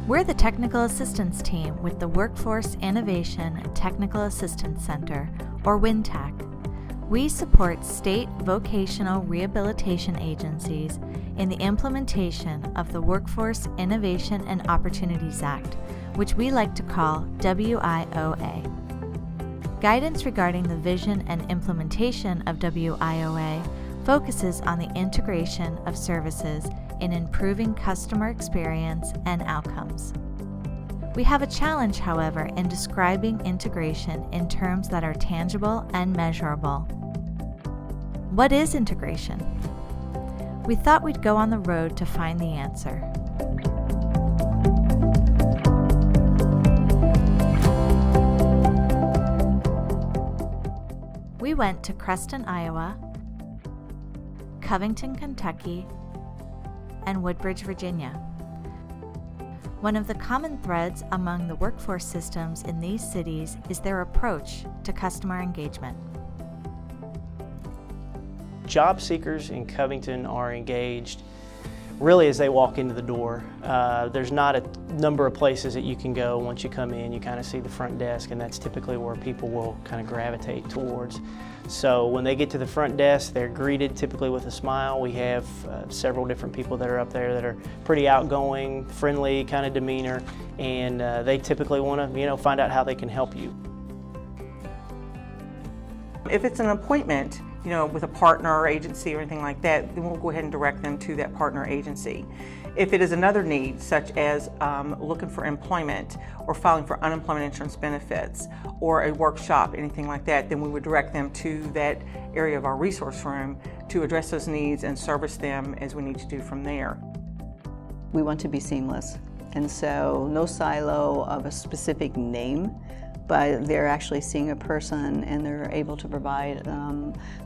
We're the Technical Assistance Team with the Workforce Innovation Technical Assistance Center, or WINTAC. We support state vocational rehabilitation agencies in the implementation of the Workforce Innovation and Opportunities Act, which we like to call WIOA. Guidance regarding the vision and implementation of WIOA focuses on the integration of services in improving customer experience and outcomes. We have a challenge, however, in describing integration in terms that are tangible and measurable. What is integration? We thought we'd go on the road to find the answer. We went to Creston, Iowa, Covington, Kentucky, and Woodbridge, Virginia. One of the common threads among the workforce systems in these cities is their approach to customer engagement. Job seekers in Covington are engaged really as they walk into the door. There's not a number of places that you can go. Once you come in, you kind of see the front desk, and that's typically where people will kind of gravitate towards. So when they get to the front desk, they're greeted typically with a smile. We have several different people that are up there that are pretty outgoing, friendly kind of demeanor, and they typically want to, find out how they can help you. If it's an appointment, with a partner or agency or anything like that, then we'll go ahead and direct them to that partner agency. If it is another need, such as looking for employment or filing for unemployment insurance benefits or a workshop, anything like that, then we would direct them to that area of our resource room to address those needs and service them as we need to do from there. We want to be seamless, and so no silo of a specific name, but they're actually seeing a person and they're able to provide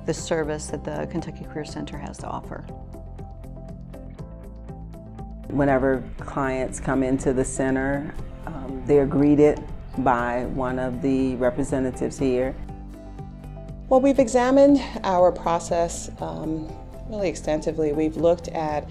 the service that the Kentucky Career Center has to offer. Whenever clients come into the center, they're greeted by one of the representatives here. Well, we've examined our process really extensively. We've looked at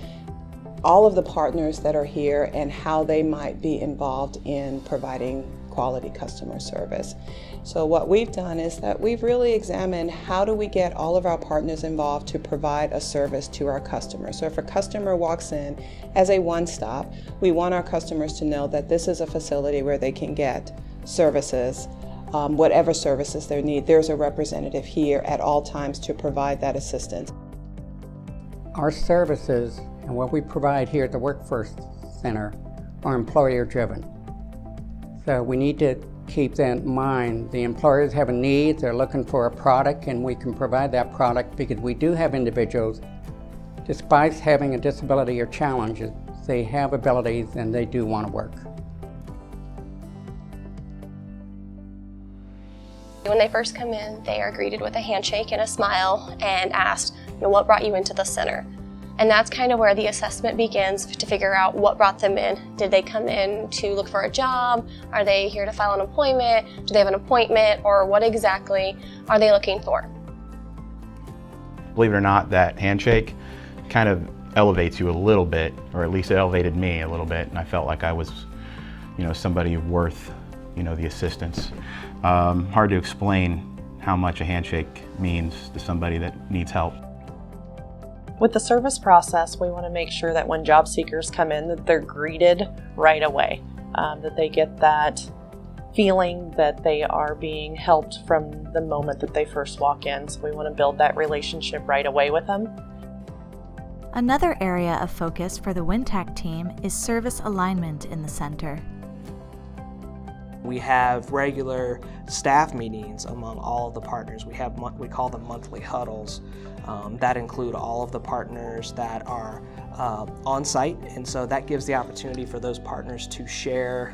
all of the partners that are here and how they might be involved in providing quality customer service. So what we've done is that we've really examined how do we get all of our partners involved to provide a service to our customers. So if a customer walks in as a one-stop, we want our customers to know that this is a facility where they can get services, whatever services they need. There's a representative here at all times to provide that assistance. Our services and what we provide here at the Workforce Center are employer-driven. So we need to keep that in mind. The employers have a need, they're looking for a product, and we can provide that product because we do have individuals, despite having a disability or challenges, they have abilities and they do want to work. When they first come in, they are greeted with a handshake and a smile and asked, what brought you into the center? And that's kind of where the assessment begins to figure out what brought them in. Did they come in to look for a job? Are they here to file an employment? Do they have an appointment? Or what exactly are they looking for? Believe it or not, that handshake kind of elevates you a little bit, or at least it elevated me a little bit, and I felt like I was, somebody worth, the assistance. Hard to explain how much a handshake means to somebody that needs help. With the service process, we want to make sure that when job seekers come in, that they're greeted right away, that they get that feeling that they are being helped from the moment that they first walk in. So we want to build that relationship right away with them. Another area of focus for the WINTAC team is service alignment in the center. We have regular staff meetings among all of the partners. We call them monthly huddles. That include all of the partners that are on site, and so that gives the opportunity for those partners to share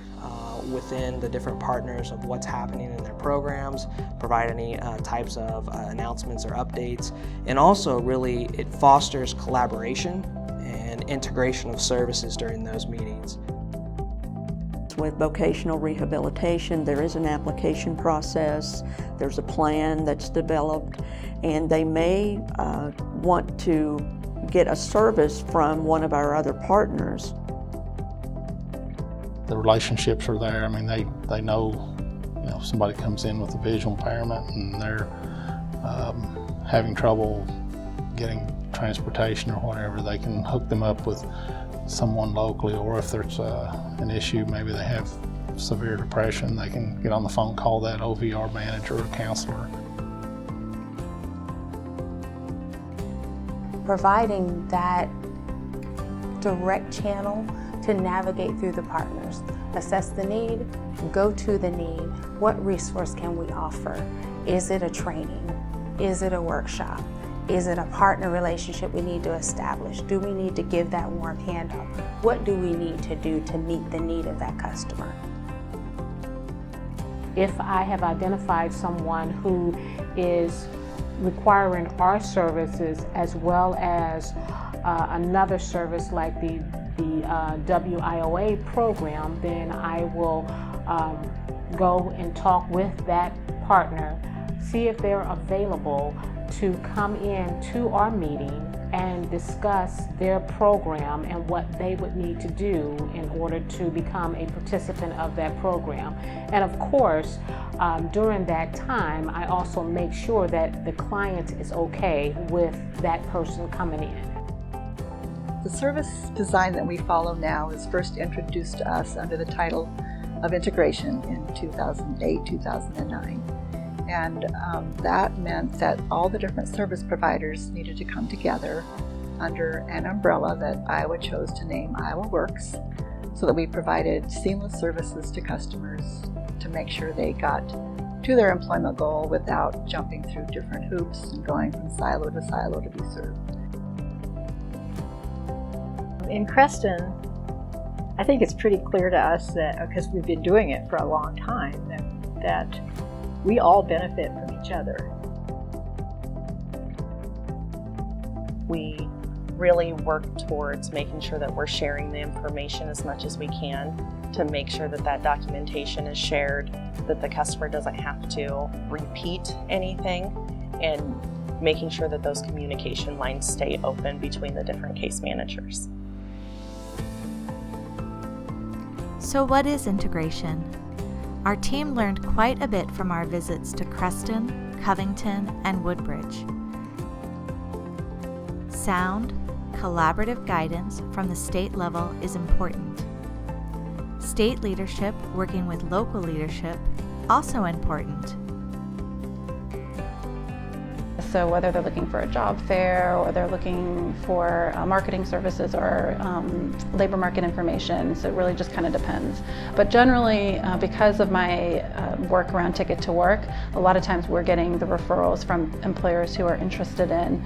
within the different partners of what's happening in their programs, provide any types of announcements or updates, and also really it fosters collaboration and integration of services during those meetings. With vocational rehabilitation, there is an application process, there's a plan that's developed, and they may want to get a service from one of our other partners. The relationships are there. I mean, they know, you know, if somebody comes in with a visual impairment and they're having trouble getting transportation or whatever, they can hook them up with someone locally, or if there's an issue, maybe they have severe depression, they can get on the phone, call that OVR manager or counselor. Providing that direct channel to navigate through the partners, assess the need, go to the need, what resource can we offer? Is it a training? Is it a workshop? Is it a partner relationship we need to establish? Do we need to give that warm hand up? What do we need to do to meet the need of that customer? If I have identified someone who is requiring our services as well as another service like the WIOA program, then I will go and talk with that partner, see if they're available to come in to our meeting and discuss their program and what they would need to do in order to become a participant of that program. And of course, during that time, I also make sure that the client is okay with that person coming in. The service design that we follow now was first introduced to us under the title of integration in 2008-2009. And that meant that all the different service providers needed to come together under an umbrella that Iowa chose to name Iowa Works, so that we provided seamless services to customers to make sure they got to their employment goal without jumping through different hoops and going from silo to silo to be served. In Creston, I think it's pretty clear to us that, because we've been doing it for a long time, that we all benefit from each other. We really work towards making sure that we're sharing the information as much as we can to make sure that that documentation is shared, that the customer doesn't have to repeat anything, and making sure that those communication lines stay open between the different case managers. So what is integration? Our team learned quite a bit from our visits to Creston, Covington, and Woodbridge. Sound, collaborative guidance from the state level is important. State leadership working with local leadership, also important. So whether they're looking for a job fair or they're looking for marketing services or labor market information, so it really just kind of depends. But generally, because of my work around Ticket to Work, a lot of times we're getting the referrals from employers who are interested in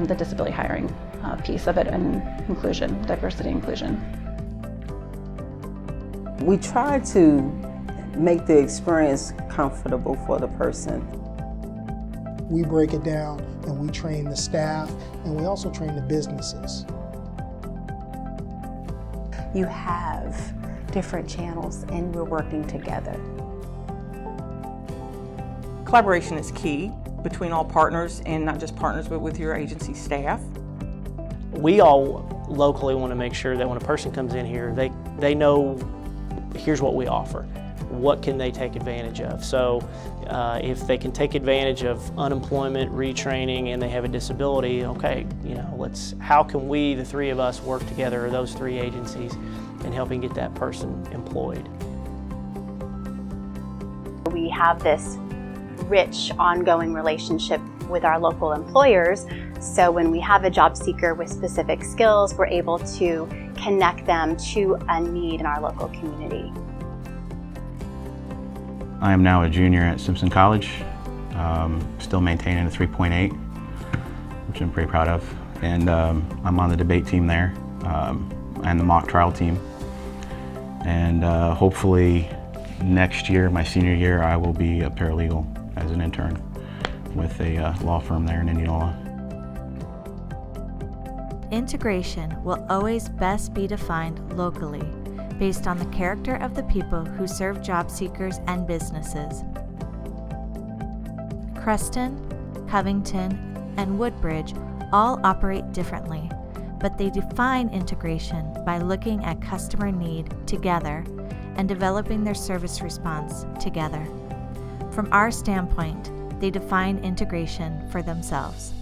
the disability hiring piece of it and inclusion, diversity inclusion. We try to make the experience comfortable for the person. We break it down and we train the staff, and we also train the businesses. You have different channels and we're working together. Collaboration is key between all partners, and not just partners, but with your agency staff. We all locally want to make sure that when a person comes in here, they know here's what we offer. What can they take advantage of? So if they can take advantage of unemployment, retraining, and they have a disability, okay, you know, how can we, the three of us, work together, or those three agencies, in helping get that person employed? We have this rich, ongoing relationship with our local employers, so when we have a job seeker with specific skills, we're able to connect them to a need in our local community. I am now a junior at Simpson College, still maintaining a 3.8, which I'm pretty proud of. And I'm on the debate team there and the mock trial team. And hopefully next year, my senior year, I will be a paralegal as an intern with a law firm there in Indianola. Integration will always best be defined locally, based on the character of the people who serve job seekers and businesses. Creston, Covington, and Woodbridge all operate differently, but they define integration by looking at customer need together and developing their service response together. From our standpoint, they define integration for themselves.